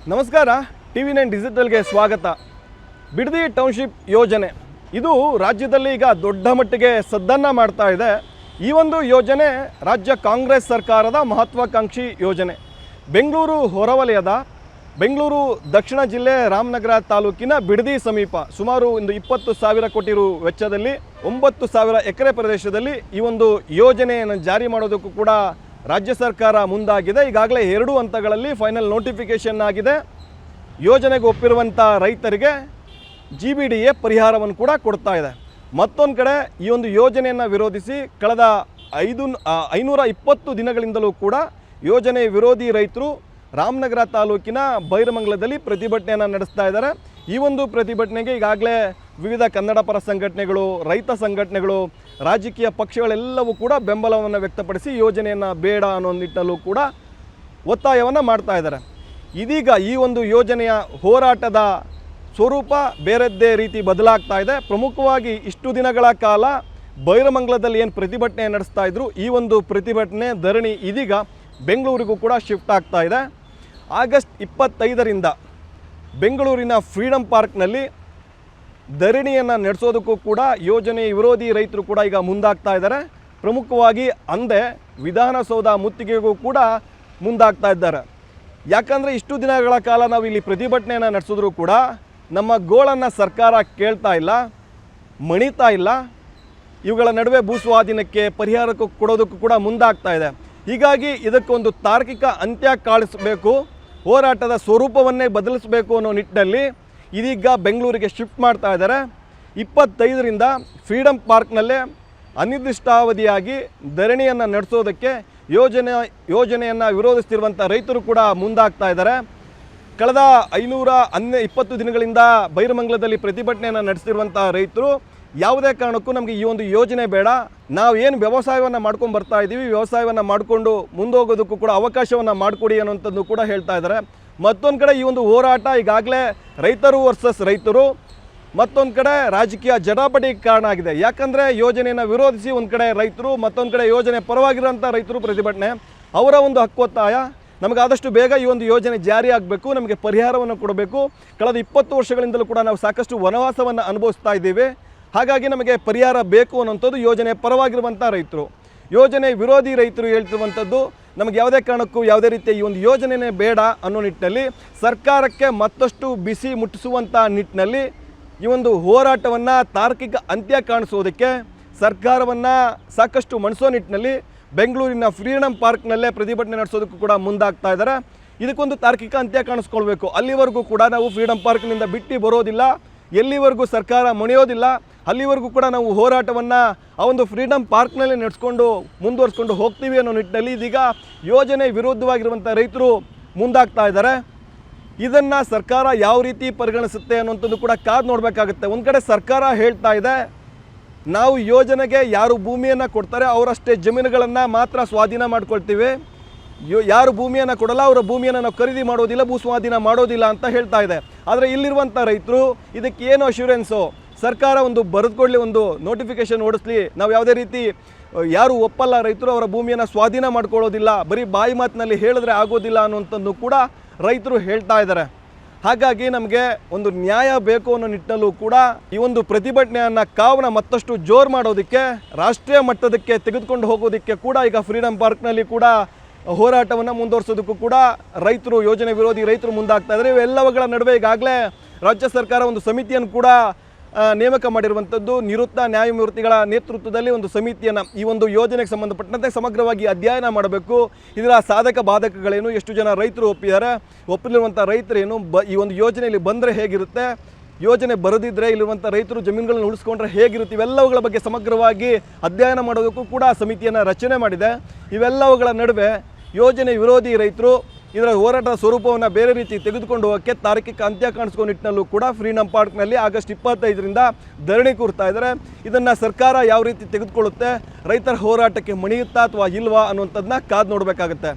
ನಮಸ್ಕಾರ. TV9 ಡಿಜಿಟಲ್ಗೆ ಸ್ವಾಗತ. Bidadi township ಯೋಜನೆ ಇದು ರಾಜ್ಯದಲ್ಲಿ ಈಗ ದೊಡ್ಡ ಮಟ್ಟಿಗೆ ಸದ್ದನ್ನು ಮಾಡ್ತಾ ಇದೆ. ಈ ಒಂದು ಯೋಜನೆ ರಾಜ್ಯ ಕಾಂಗ್ರೆಸ್ ಸರ್ಕಾರದ ಮಹತ್ವಾಕಾಂಕ್ಷಿ ಯೋಜನೆ. ಬೆಂಗಳೂರು ಹೊರವಲಯದ ಬೆಂಗಳೂರು ದಕ್ಷಿಣ ಜಿಲ್ಲೆ ರಾಮನಗರ ತಾಲೂಕಿನ ಬಿಡದಿ ಸಮೀಪ ಸುಮಾರು ಒಂದು 20,000 ಕೋಟಿ ರು ವೆಚ್ಚದಲ್ಲಿ 9,000 ಎಕರೆ ಪ್ರದೇಶದಲ್ಲಿ ಈ ಒಂದು ಯೋಜನೆಯನ್ನು ಜಾರಿ ಮಾಡೋದಕ್ಕೂ ಕೂಡ ರಾಜ್ಯ ಸರ್ಕಾರ ಮುಂದಾಗಿದೆ. ಈಗಾಗಲೇ 2 ಹಂತಗಳಲ್ಲಿ ಫೈನಲ್ ನೋಟಿಫಿಕೇಷನ್ ಆಗಿದೆ. ಯೋಜನೆಗೆ ಒಪ್ಪಿರುವಂಥ ರೈತರಿಗೆ GBDA ಪರಿಹಾರವನ್ನು ಕೂಡ ಕೊಡ್ತಾ ಇದೆ. ಮತ್ತೊಂದು ಕಡೆ ಈ ಒಂದು ಯೋಜನೆಯನ್ನು ವಿರೋಧಿಸಿ ಕಳೆದ 520 ದಿನಗಳಿಂದಲೂ ಕೂಡ ಯೋಜನೆ ವಿರೋಧಿ ರೈತರು ರಾಮನಗರ ತಾಲೂಕಿನ ಬೈರಮಂಗಲದಲ್ಲಿ ಪ್ರತಿಭಟನೆಯನ್ನು ನಡೆಸ್ತಾ ಇದ್ದಾರೆ. ಈ ಒಂದು ಪ್ರತಿಭಟನೆಗೆ ಈಗಾಗಲೇ ವಿವಿಧ ಕನ್ನಡ ಪರ ಸಂಘಟನೆಗಳು, ರೈತ ಸಂಘಟನೆಗಳು, ರಾಜಕೀಯ ಪಕ್ಷಗಳೆಲ್ಲವೂ ಕೂಡ ಬೆಂಬಲವನ್ನು ವ್ಯಕ್ತಪಡಿಸಿ ಯೋಜನೆಯನ್ನು ಬೇಡ ಅನ್ನೋ ನಿಟ್ಟಲ್ಲೂ ಕೂಡ ಒತ್ತಾಯವನ್ನು ಮಾಡ್ತಾ ಇದ್ದಾರೆ. ಇದೀಗ ಈ ಒಂದು ಯೋಜನೆಯ ಹೋರಾಟದ ಸ್ವರೂಪ ಬೇರೆದ್ದೇ ರೀತಿ ಬದಲಾಗ್ತಾ ಇದೆ. ಪ್ರಮುಖವಾಗಿ ಇಷ್ಟು ದಿನಗಳ ಕಾಲ ಬೈರಮಂಗಲದಲ್ಲಿ ಏನು ಪ್ರತಿಭಟನೆ ನಡೆಸ್ತಾ ಇದ್ರು, ಈ ಒಂದು ಪ್ರತಿಭಟನೆ ಧರಣಿ ಇದೀಗ ಬೆಂಗಳೂರಿಗೂ ಕೂಡ ಶಿಫ್ಟ್ ಆಗ್ತಾ ಇದೆ. ಆಗಸ್ಟ್ 25ರಿಂದ ಬೆಂಗಳೂರಿನ ಫ್ರೀಡಮ್ ಪಾರ್ಕ್ನಲ್ಲಿ ಧರಣಿಯನ್ನು ನಡೆಸೋದಕ್ಕೂ ಕೂಡ ಯೋಜನೆ ವಿರೋಧಿ ರೈತರು ಕೂಡ ಈಗ ಮುಂದಾಗ್ತಾ ಇದ್ದಾರೆ. ಪ್ರಮುಖವಾಗಿ ಅಂದೇ ವಿಧಾನಸೌಧ ಮುತ್ತಿಗೆಗೂ ಕೂಡ ಮುಂದಾಗ್ತಾ ಇದ್ದಾರೆ. ಯಾಕಂದರೆ ಇಷ್ಟು ದಿನಗಳ ಕಾಲ ನಾವು ಇಲ್ಲಿ ಪ್ರತಿಭಟನೆಯನ್ನು ನಡೆಸಿದ್ರೂ ಕೂಡ ನಮ್ಮ ಗೋಳನ್ನು ಸರ್ಕಾರ ಕೇಳ್ತಾ ಇಲ್ಲ, ಮಣಿತಾ ಇಲ್ಲ. ಇವುಗಳ ನಡುವೆ ಭೂಸ್ವಾಧೀನಕ್ಕೆ ಪರಿಹಾರಕ್ಕೂ ಕೊಡೋದಕ್ಕೂ ಕೂಡ ಮುಂದಾಗ್ತಾ ಇದೆ. ಹೀಗಾಗಿ ಇದಕ್ಕೊಂದು ತಾರ್ಕಿಕ ಅಂತ್ಯ ಕಾಣಿಸಬೇಕು, ಹೋರಾಟದ ಸ್ವರೂಪವನ್ನೇ ಬದಲಿಸಬೇಕು ಅನ್ನೋ ನಿಟ್ಟಿನಲ್ಲಿ ಇದೀಗ ಬೆಂಗಳೂರಿಗೆ ಶಿಫ್ಟ್ ಮಾಡ್ತಾ ಇದ್ದಾರೆ. 25ರಿಂದ ಫ್ರೀಡಮ್ ಪಾರ್ಕ್ನಲ್ಲೇ ಅನಿರ್ದಿಷ್ಟಾವಧಿಯಾಗಿ ಧರಣಿಯನ್ನು ನಡೆಸೋದಕ್ಕೆ ಯೋಜನೆಯನ್ನು ವಿರೋಧಿಸ್ತಿರುವಂಥ ರೈತರು ಕೂಡ ಮುಂದಾಗ್ತಾ ಇದ್ದಾರೆ. ಕಳೆದ 520 ದಿನಗಳಿಂದ ಬೈರಮಂಗಲದಲ್ಲಿ ಪ್ರತಿಭಟನೆಯನ್ನು ನಡೆಸ್ತಿರುವಂಥ ರೈತರು ಯಾವುದೇ ಕಾರಣಕ್ಕೂ ನಮಗೆ ಈ ಒಂದು ಯೋಜನೆ ಬೇಡ, ನಾವು ಏನು ವ್ಯವಸಾಯವನ್ನು ಮಾಡ್ಕೊಂಡು ಬರ್ತಾ ಇದ್ದೀವಿ, ವ್ಯವಸಾಯವನ್ನು ಮಾಡಿಕೊಂಡು ಮುಂದೋಗೋದಕ್ಕೂ ಕೂಡ ಅವಕಾಶವನ್ನು ಮಾಡಿಕೊಡಿ ಅನ್ನೋಂಥದ್ದು ಕೂಡ ಹೇಳ್ತಾ ಇದ್ದಾರೆ. ಮತ್ತೊಂದು ಕಡೆ ಈ ಒಂದು ಹೋರಾಟ ಈಗಾಗಲೇ ರೈತರು ವರ್ಸಸ್ ರೈತರು, ಮತ್ತೊಂದು ಕಡೆ ರಾಜಕೀಯ ಜಟಾಪಟಿಗೆ ಕಾರಣ ಆಗಿದೆ. ಯಾಕಂದರೆ ಯೋಜನೆಯನ್ನು ವಿರೋಧಿಸಿ ಒಂದು ಕಡೆ ರೈತರು, ಮತ್ತೊಂದು ಕಡೆ ಯೋಜನೆ ಪರವಾಗಿರೋಂಥ ರೈತರು ಪ್ರತಿಭಟನೆ, ಅವರ ಒಂದು ಹಕ್ಕೊತ್ತಾಯ ನಮಗಾದಷ್ಟು ಬೇಗ ಈ ಒಂದು ಯೋಜನೆ ಜಾರಿ ಆಗಬೇಕು, ನಮಗೆ ಪರಿಹಾರವನ್ನು ಕೊಡಬೇಕು. ಕಳೆದ 20 ವರ್ಷಗಳಿಂದಲೂ ಕೂಡ ನಾವು ಸಾಕಷ್ಟು ವನವಾಸವನ್ನು ಅನುಭವಿಸ್ತಾ ಇದ್ದೀವಿ, ಹಾಗಾಗಿ ನಮಗೆ ಪರಿಹಾರ ಬೇಕು ಅನ್ನೋಂಥದ್ದು ಯೋಜನೆ ಪರವಾಗಿರುವಂಥ ರೈತರು. ಯೋಜನೆ ವಿರೋಧಿ ರೈತರು ಹೇಳ್ತಿರುವಂಥದ್ದು ನಮಗೆ ಯಾವುದೇ ಕಾರಣಕ್ಕೂ ಯಾವುದೇ ರೀತಿಯ ಈ ಒಂದು ಯೋಜನೆಯೇ ಬೇಡ ಅನ್ನೋ ನಿಟ್ಟಿನಲ್ಲಿ ಸರ್ಕಾರಕ್ಕೆ ಮತ್ತಷ್ಟು ಬಿಸಿ ಮುಟ್ಟಿಸುವಂಥ ನಿಟ್ಟಿನಲ್ಲಿ ಈ ಒಂದು ಹೋರಾಟವನ್ನು ತಾರ್ಕಿಕ ಅಂತ್ಯ ಕಾಣಿಸೋದಕ್ಕೆ ಸರ್ಕಾರವನ್ನು ಸಾಕಷ್ಟು ಮಣಿಸೋ ನಿಟ್ಟಿನಲ್ಲಿ ಬೆಂಗಳೂರಿನ ಫ್ರೀಡಮ್ ಪಾರ್ಕ್ನಲ್ಲೇ ಪ್ರತಿಭಟನೆ ನಡೆಸೋದಕ್ಕೂ ಕೂಡ ಮುಂದಾಗ್ತಾ ಇದ್ದಾರೆ. ಇದಕ್ಕೊಂದು ತಾರ್ಕಿಕ ಅಂತ್ಯ ಕಾಣಿಸ್ಕೊಳ್ಬೇಕು. ಅಲ್ಲಿವರೆಗೂ ಕೂಡ ನಾವು ಫ್ರೀಡಮ್ ಪಾರ್ಕ್ನಿಂದ ಬಿಟ್ಟು ಬರೋದಿಲ್ಲ, ಎಲ್ಲಿವರೆಗೂ ಸರ್ಕಾರ ಮಣಿಯೋದಿಲ್ಲ ಅಲ್ಲಿವರೆಗೂ ಕೂಡ ನಾವು ಹೋರಾಟವನ್ನು ಆ ಒಂದು ಫ್ರೀಡಮ್ ಪಾರ್ಕ್ನಲ್ಲಿ ನಡೆಸ್ಕೊಂಡು ಮುಂದುವರಿಸ್ಕೊಂಡು ಹೋಗ್ತೀವಿ ಅನ್ನೋ ನಿಟ್ಟಿನಲ್ಲಿ ಇದೀಗ ಯೋಜನೆ ವಿರುದ್ಧವಾಗಿರುವಂಥ ರೈತರು ಮುಂದಾಗ್ತಾ ಇದ್ದಾರೆ. ಇದನ್ನು ಸರ್ಕಾರ ಯಾವ ರೀತಿ ಪರಿಗಣಿಸುತ್ತೆ ಅನ್ನೋಂಥದ್ದು ಕೂಡ ಕಾದು ನೋಡಬೇಕಾಗುತ್ತೆ. ಒಂದು ಕಡೆ ಸರ್ಕಾರ ಹೇಳ್ತಾ ಇದೆ, ನಾವು ಯೋಜನೆಗೆ ಯಾರು ಭೂಮಿಯನ್ನು ಕೊಡ್ತಾರೆ ಅವರಷ್ಟೇ ಜಮೀನುಗಳನ್ನು ಮಾತ್ರ ಸ್ವಾಧೀನ ಮಾಡ್ಕೊಳ್ತೀವಿ, ಯಾರು ಭೂಮಿಯನ್ನು ಕೊಡಲ್ಲ ಅವರ ಭೂಮಿಯನ್ನು ನಾವು ಖರೀದಿ ಮಾಡೋದಿಲ್ಲ, ಭೂ ಸ್ವಾಧೀನ ಮಾಡೋದಿಲ್ಲ ಅಂತ ಹೇಳ್ತಾ ಇದೆ. ಆದರೆ ಇಲ್ಲಿರುವಂಥ ರೈತರು ಇದಕ್ಕೆ ಏನು ಅಶ್ಯೂರೆನ್ಸು, ಸರ್ಕಾರ ಒಂದು ಬರೆದುಕೊಳ್ಳಿ, ಒಂದು ನೋಟಿಫಿಕೇಷನ್ ಓಡಿಸ್ಲಿ, ನಾವು ಯಾವುದೇ ರೀತಿ ಯಾರು ಒಪ್ಪಲ್ಲ, ರೈತರು ಅವರ ಭೂಮಿಯನ್ನು ಸ್ವಾಧೀನ ಮಾಡ್ಕೊಳ್ಳೋದಿಲ್ಲ, ಬರೀ ಬಾಯಿ ಮಾತಿನಲ್ಲಿ ಹೇಳಿದ್ರೆ ಆಗೋದಿಲ್ಲ ಅನ್ನುವಂಥದ್ದು ಕೂಡ ರೈತರು ಹೇಳ್ತಾ ಇದ್ದಾರೆ. ಹಾಗಾಗಿ ನಮಗೆ ಒಂದು ನ್ಯಾಯ ಬೇಕು ಅನ್ನೋ ನಿಟ್ಟಿನಲ್ಲೂ ಕೂಡ ಈ ಒಂದು ಪ್ರತಿಭಟನೆಯನ್ನು ಕಾವನ್ನ ಮತ್ತಷ್ಟು ಜೋರು ಮಾಡೋದಕ್ಕೆ, ರಾಷ್ಟ್ರೀಯ ಮಟ್ಟದಕ್ಕೆ ತೆಗೆದುಕೊಂಡು ಹೋಗೋದಕ್ಕೆ ಕೂಡ ಈಗ ಫ್ರೀಡಮ್ ಪಾರ್ಕ್ನಲ್ಲಿ ಕೂಡ ಹೋರಾಟವನ್ನು ಮುಂದುವರಿಸೋದಕ್ಕೂ ಕೂಡ ರೈತರು, ಯೋಜನೆ ವಿರೋಧಿ ರೈತರು ಮುಂದಾಗ್ತಾ ಇದ್ದಾರೆ. ಇವೆಲ್ಲವುಗಳ ನಡುವೆ ಈಗಾಗಲೇ ರಾಜ್ಯ ಸರ್ಕಾರ ಒಂದು ಸಮಿತಿಯನ್ನು ಕೂಡ ನೇಮಕ ಮಾಡಿರುವಂಥದ್ದು. ನಿವೃತ್ತ ನ್ಯಾಯಮೂರ್ತಿಗಳ ನೇತೃತ್ವದಲ್ಲಿ ಒಂದು ಸಮಿತಿಯನ್ನು ಈ ಒಂದು ಯೋಜನೆಗೆ ಸಂಬಂಧಪಟ್ಟಂತೆ ಸಮಗ್ರವಾಗಿ ಅಧ್ಯಯನ ಮಾಡಬೇಕು. ಇದರ ಸಾಧಕ ಬಾಧಕಗಳೇನು, ಎಷ್ಟು ಜನ ರೈತರು ಒಪ್ಪಿದ್ದಾರೆ, ಒಪ್ಪಲಿರುವಂಥ ರೈತರೇನು, ಈ ಒಂದು ಯೋಜನೆಯಲ್ಲಿ ಬಂದರೆ ಹೇಗಿರುತ್ತೆ, ಯೋಜನೆ ಬರದಿದ್ದರೆ ಇಲ್ಲಿರುವಂಥ ರೈತರು ಜಮೀನುಗಳನ್ನು ಉಳಿಸ್ಕೊಂಡ್ರೆ ಹೇಗಿರುತ್ತೆ, ಇವೆಲ್ಲವುಗಳ ಬಗ್ಗೆ ಸಮಗ್ರವಾಗಿ ಅಧ್ಯಯನ ಮಾಡೋದಕ್ಕೂ ಕೂಡ ಸಮಿತಿಯನ್ನು ರಚನೆ ಮಾಡಿದೆ. ಇವೆಲ್ಲವುಗಳ ನಡುವೆ ಯೋಜನೆ ವಿರೋಧಿ ರೈತರು ಇದರ ಹೋರಾಟದ ಸ್ವರೂಪವನ್ನು ಬೇರೆ ರೀತಿ ತೆಗೆದುಕೊಂಡು ಹೋಗೋಕ್ಕೆ ತಾರ್ಕಿಕ ಅಂತ್ಯ ಕಾಣಿಸ್ಕೊಂಡು ನಿಟ್ಟಿನಲ್ಲೂ ಕೂಡ ಫ್ರೀಡಮ್ ಪಾರ್ಕ್ನಲ್ಲಿ ಆಗಸ್ಟ್ 25ರಿಂದ ಧರಣಿ ಕೂರ್ತಾ ಇದ್ದಾರೆ. ಇದನ್ನು ಸರ್ಕಾರ ಯಾವ ರೀತಿ ತೆಗೆದುಕೊಳ್ಳುತ್ತೆ, ರೈತರ ಹೋರಾಟಕ್ಕೆ ಮಣಿಯುತ್ತಾ ಅಥವಾ ಇಲ್ವಾ ಅನ್ನುವಂಥದ್ದನ್ನ ಕಾದು ನೋಡಬೇಕಾಗುತ್ತೆ.